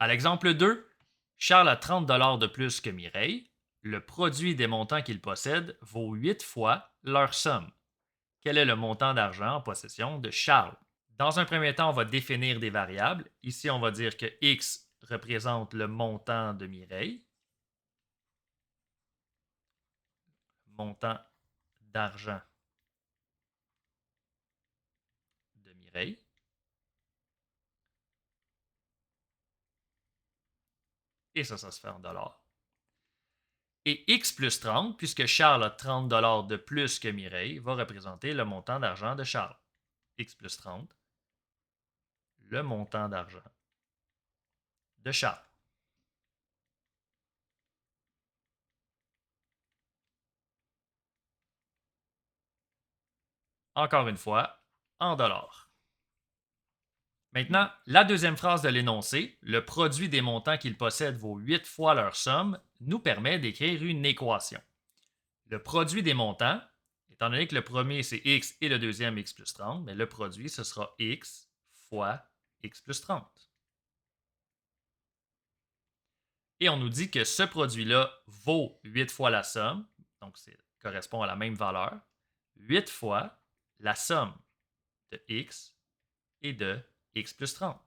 À l'exemple 2, Charles a 30 de plus que Mireille. Le produit des montants qu'il possède vaut 8 fois leur somme. Quel est le montant d'argent en possession de Charles? Dans un premier temps, on va définir des variables. Ici, on va dire que X représente le montant de Mireille. Montant d'argent de Mireille. Et ça se fait en dollars. Et X plus 30, puisque Charles a 30 de plus que Mireille, va représenter le montant d'argent de Charles. X plus 30, le montant d'argent de Charles. Encore une fois, en dollars. Maintenant, la deuxième phrase de l'énoncé, le produit des montants qu'ils possèdent vaut 8 fois leur somme, nous permet d'écrire une équation. Le produit des montants, étant donné que le premier c'est x et le deuxième x plus 30, mais le produit ce sera x fois x plus 30. Et on nous dit que ce produit-là vaut 8 fois la somme, donc ça correspond à la même valeur, 8 fois la somme de x et de x plus 30.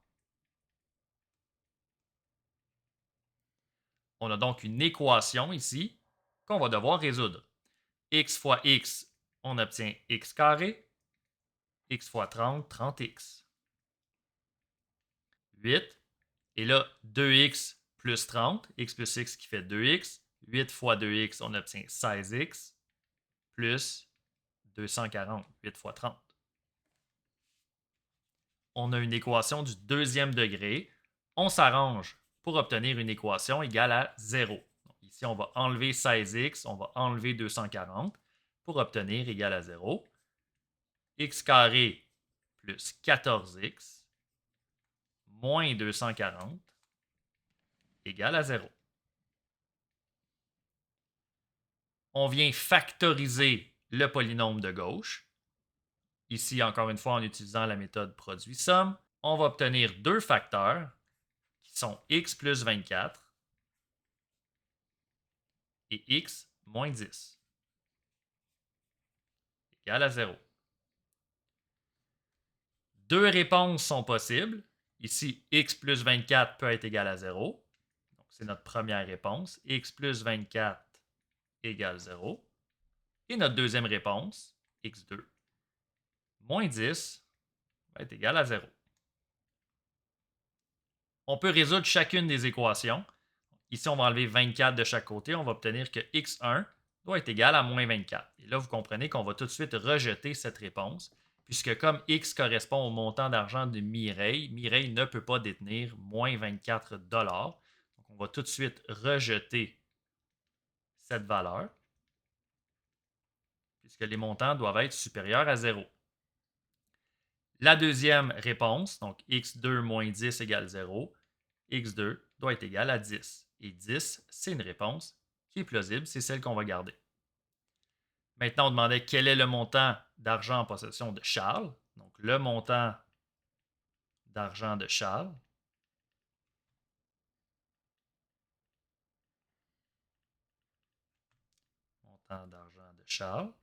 On a donc une équation ici qu'on va devoir résoudre. X fois x, on obtient x carré. X fois 30, 30x. 8. Et là, 2x plus 30, x plus x qui fait 2x. 8 fois 2x, on obtient 16x plus 240, 8 fois 30. On a une équation du deuxième degré. On s'arrange pour obtenir une équation égale à 0. Donc ici, on va enlever 16x, on va enlever 240 pour obtenir égal à 0. X carré plus 14x moins 240 égale à 0. On vient factoriser le polynôme de gauche. Ici, encore une fois, en utilisant la méthode produit-somme, on va obtenir deux facteurs qui sont x plus 24 et x moins 10 égale à 0. Deux réponses sont possibles. Ici, x plus 24 peut être égal à 0. Donc, c'est notre première réponse. X plus 24 égale 0. Et notre deuxième réponse, x2 moins 10 va être égal à 0. On peut résoudre chacune des équations. Ici, on va enlever 24 de chaque côté. On va obtenir que x1 doit être égal à moins 24. Et là, vous comprenez qu'on va tout de suite rejeter cette réponse, puisque comme x correspond au montant d'argent de Mireille, Mireille ne peut pas détenir moins 24 dollars. Donc, on va tout de suite rejeter cette valeur, puisque les montants doivent être supérieurs à 0. La deuxième réponse, donc x2 moins 10 égale 0, x2 doit être égal à 10. Et 10, c'est une réponse qui est plausible, c'est celle qu'on va garder. Maintenant, on demandait quel est le montant d'argent en possession de Charles. Donc, le montant d'argent de Charles. Montant d'argent de Charles.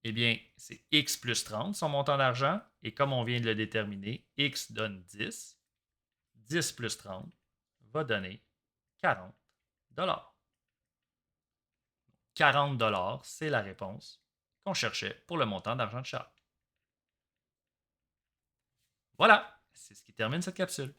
Eh bien, c'est x plus 30, son montant d'argent. Et comme on vient de le déterminer, x donne 10. 10 plus 30 va donner 40 dollars. 40 dollars, c'est la réponse qu'on cherchait pour le montant d'argent de Charles. Voilà, c'est ce qui termine cette capsule.